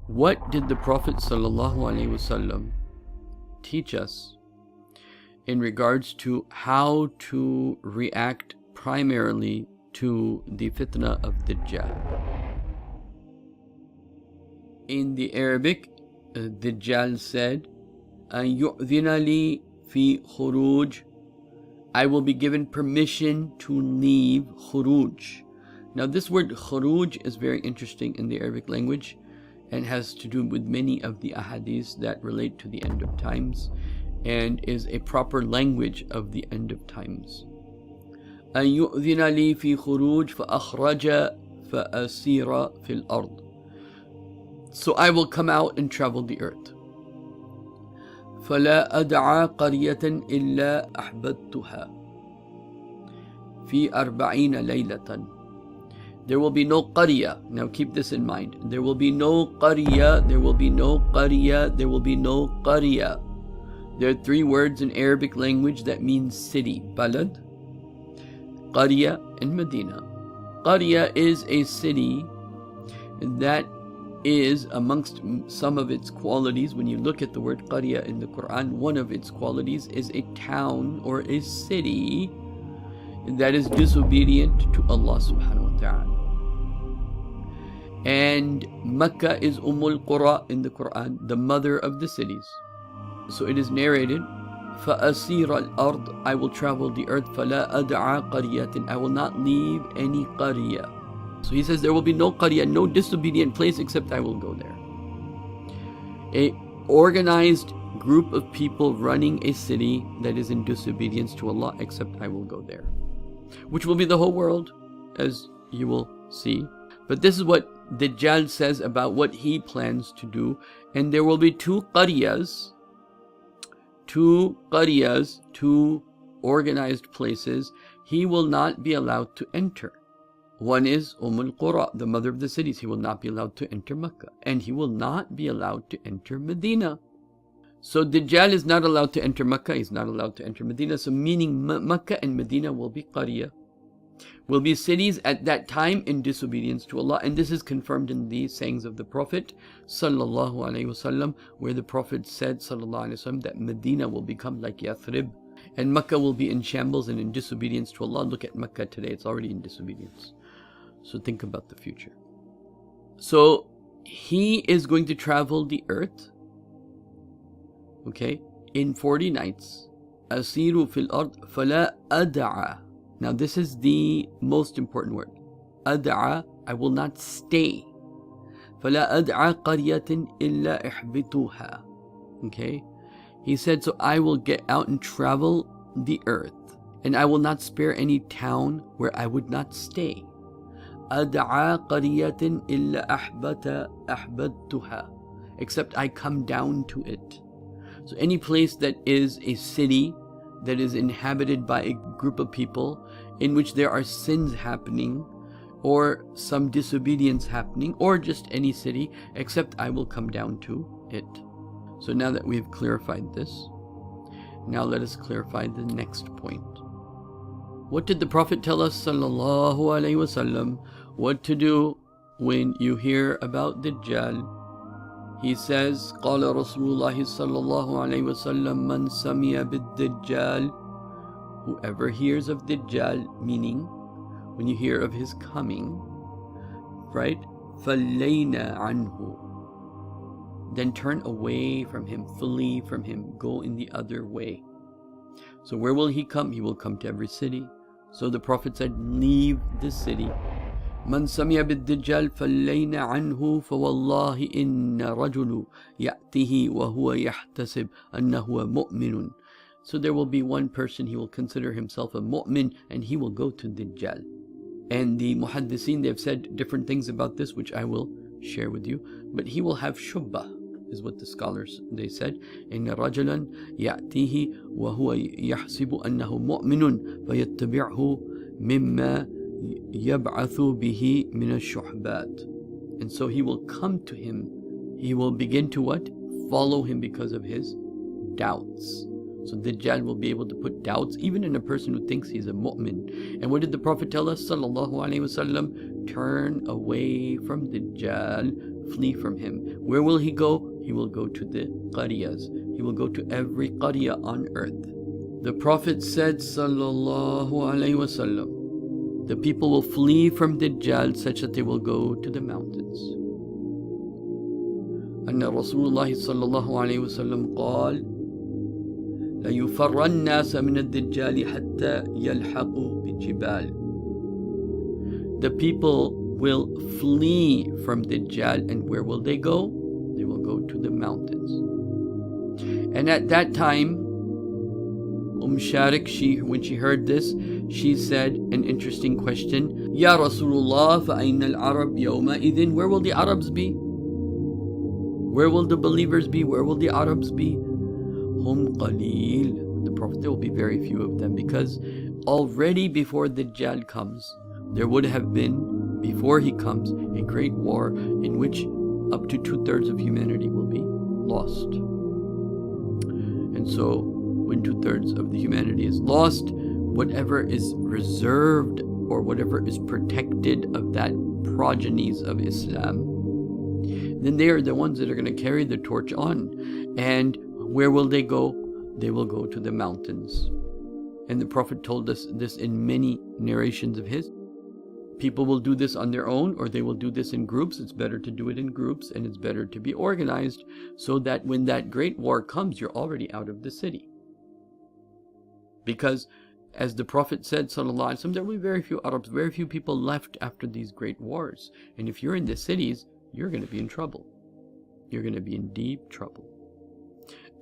What did the Prophet ﷺ teach us in regards to how to react primarily to the fitna of Dajjal? In the Arabic, Dajjal said, أَن يُؤْذِنَ لِي فِي خُرُوجٍ, I will be given permission to leave khuruj. Now this word khuruj is very interesting in the Arabic language and has to do with many of the ahadiths that relate to the end of times and is a proper language of the end of times. أَن يُؤْذِنَ لِي فِي خُرُوجٍ فَأَخْرَجَ فَأَسِيرَ فِي الْأَرْضِ, so I will come out and travel the earth. فَلَا أَدْعَى قَرْيَةً إِلَّا أَحْبَبْتُهَا فِي 40 لَيْلَةً. There will be no qarya. Now keep this in mind. There will be no qarya, there will be no qarya, there will be no qarya. There are three words in Arabic language that mean city: balad, qarya, and Medina. Qarya is a city that is amongst some of its qualities. When you look at the word qarya in the Quran, one of its qualities is a town or a city that is disobedient to Allah subhanahu wa ta'ala. And Makkah is Qura in the Quran, the mother of the cities. So it is narrated, فَأَسِيرَ الْأَرْضِ, I will travel the earth, فَلَا أَدْعَى قَرْيَةٍ, I will not leave any qarya. So he says there will be no qarya, no disobedient place except I will go there. A organized group of people running a city that is in disobedience to Allah, except I will go there. Which will be the whole world, as you will see. But this is what Dajjal says about what he plans to do. And there will be two qaryas, two organized places he will not be allowed to enter. One is Qura, the mother of the cities. He will not be allowed to enter Makkah. And he will not be allowed to enter Medina. So Dajjal is not allowed to enter Makkah. He's not allowed to enter Medina. So meaning Makkah and Medina will be qarya, will be cities at that time in disobedience to Allah. And this is confirmed in the sayings of the Prophet sallallahu alaihi wasallam, where the Prophet said sallallahu alaihi wasallam that Medina will become like Yathrib and Makkah will be in shambles and in disobedience to Allah. Look at Makkah today, it's already in disobedience. So think about the future. So he is going to travel the earth, okay, in 40 nights. Asiru fil ard fala ad'a. Now this is the most important word. Ad'a, I will not stay. Fala ad'a qaryatin illa ihbituha. Okay, he said, so I will get out and travel the earth, and I will not spare any town where I would not stay. Ad'a qaryatin illa ahbadtuha, except I come down to it. So any place that is a city that is inhabited by a group of people in which there are sins happening or some disobedience happening, or just any city, except I will come down to it. So now that we have clarified this, now let us clarify the next point. What did the Prophet tell us sallallahu alaihi wasallam what to do when you hear about Dajjal? He says, قال رسول الله صلى الله عليه وسلم من سمع بالدجال, whoever hears of Dajjal, meaning when you hear of his coming, right? فَلَيْنَا عَنْهُ, then turn away from him, flee from him, go in the other way. So where will he come? He will come to every city. So the Prophet said, leave the city. من سمع بالدجال فلين عنه فوالله إن رجل يأتيه وهو يحتسب أنه مؤمن. So there will be one person, he will consider himself a mu'min, and he will go to Dajjal. And the muhaddithin, they've said different things about this, which I will share with you. But he will have shubbah, is what the scholars, they said. إن رجلا يأتيه وهو يحسب أنه مؤمن فيتبعه مما يبعث به من الشحبات. And so he will come to him, he will begin to what? Follow him because of his doubts. So Dajjal will be able to put doubts even in a person who thinks he's a mu'min. And what did the Prophet tell us sallallahu alaihi wasallam? Turn away from Dajjal, flee from him. Where will he go? He will go to the qaryas. He will go to every qarya on earth. The Prophet said, sallallahu alaihi wasallam, the people will flee from Dajjal such that they will go to the mountains. أن رسول الله صلى الله عليه وسلم قال لا يفر الناس من الدجال حتى يلحقوا بالجبال. The people will flee from Dajjal, and where will they go? They will go to the mountains. And at that time, Sharik, when she heard this, she said an interesting question. Ya Rasulullah, فَأَيْنَ الْعَرَبْ يَوْمَئِذٍ. Where will the Arabs be? Where will the believers be? Where will the Arabs be? Hum qaleel. The Prophet, there will be very few of them, because already before Dajjal comes, there would have been, before he comes, a great war in which up to 2/3 of humanity will be lost. And so, when 2/3 of the humanity is lost, whatever is reserved or whatever is protected of that progenies of Islam, then they are the ones that are going to carry the torch on. And where will they go? They will go to the mountains. And the Prophet told us this in many narrations of his. People will do this on their own, or they will do this in groups. It's better to do it in groups, and it's better to be organized, so that when that great war comes, you're already out of the city. Because, as the Prophet said, sallallahu alaihi wasallam, there will be very few Arabs, very few people left after these great wars. And if you're in the cities, you're going to be in trouble. You're going to be in deep trouble.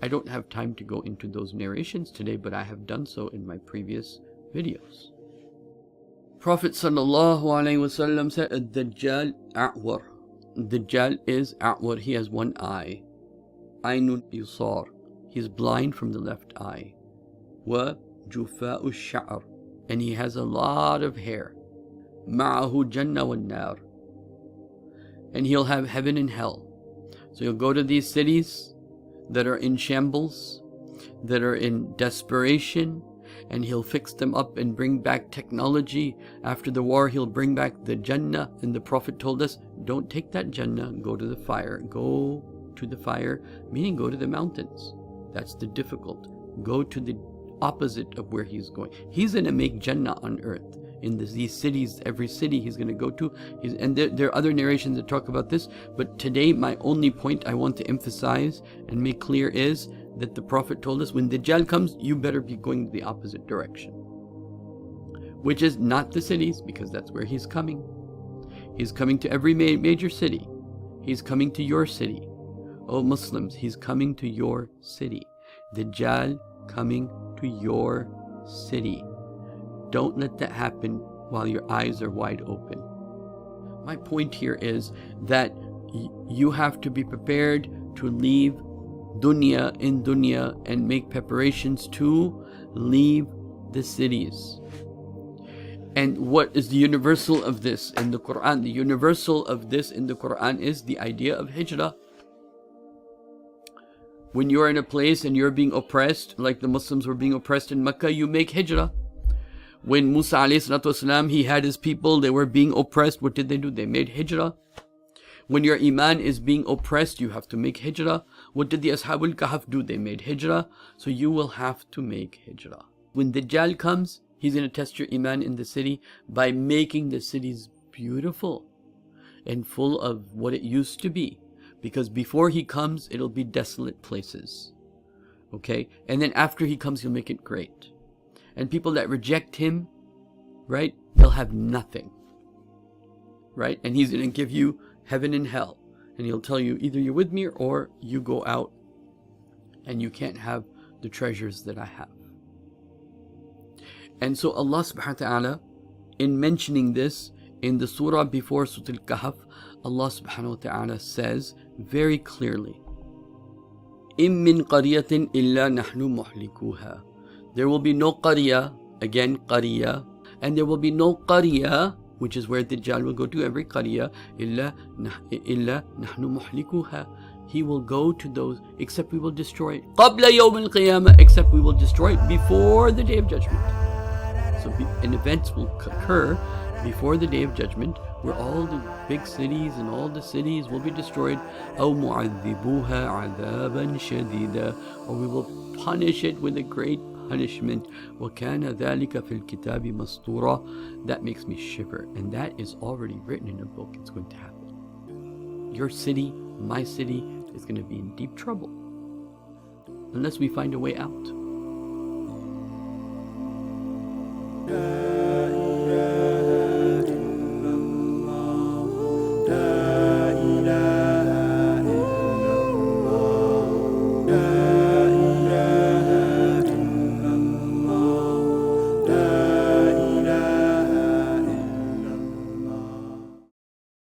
I don't have time to go into those narrations today, but I have done so in my previous videos. Prophet sallallahu alaihi wasallam said, Dajjal a'war. Dajjal is a'war. He has one eye. Aynun yusar. He's blind from the left eye. Wa jufa'u sha'r. And he has a lot of hair. Ma'ahu jannah wa nar. And he'll have heaven and hell. So he'll go to these cities that are in shambles, that are in desperation, and he'll fix them up and bring back technology. After the war, he'll bring back the Jannah. And the Prophet told us, don't take that Jannah, go to the fire. Go to the fire, meaning go to the mountains. That's the difficult. Go to the opposite of where he's going. He's going to make Jannah on earth. In these cities, every city he's going to go to. And there are other narrations that talk about this. But today, my only point I want to emphasize and make clear is that the Prophet told us, when Dajjal comes, you better be going the opposite direction. Which is not the cities, because that's where he's coming. He's coming to every major city. He's coming to your city. Oh Muslims, he's coming to your city. Dajjal coming to your city. Don't let that happen while your eyes are wide open. My point here is that you have to be prepared to leave dunya in dunya and make preparations to leave the cities. And what is the universal of this in the Quran? The universal of this in the Quran is the idea of hijrah. When you're in a place and you're being oppressed, like the Muslims were being oppressed in Mecca, you make hijrah. When Musa ﷺ, he had his people, they were being oppressed. What did they do? They made hijrah. When your iman is being oppressed, you have to make hijrah. What did the Ashabul Kahf do? They made hijrah. So you will have to make hijrah. When Dajjal comes, he's going to test your iman in the city by making the cities beautiful and full of what it used to be. Because before he comes, it'll be desolate places. Okay? And then after he comes, he'll make it great. And people that reject him, right, they'll have nothing. Right? And he's going to give you heaven and hell. And he'll tell you, either you're with me or you go out and you can't have the treasures that I have. And so Allah subhanahu wa ta'ala, in mentioning this in the surah before Surah Al-Kahf, Allah subhanahu wa ta'ala says very clearly, إِن مِّن قَرْيَةٍ إِلَّا نَحْنُ مُحْلِكُوهَا. There will be no qarya, again qarya, and there will be no qarya, which is where Dajjal will go to, every qarya, illa nahnu muhlikuha. He will go to those, except we will destroy it. Qabla yawm al-qiyamah, except we will destroy it before the day of judgment. So an events will occur before the day of judgment, where all the big cities and all the cities will be destroyed. أو معذبوها عذابا شديدا, or we will punish it with a great punishment. وكان ذلك في الكتاب مسطورا. That makes me shiver, and that is already written in a book. It's going to happen. Your city, my city, is going to be in deep trouble unless we find a way out. La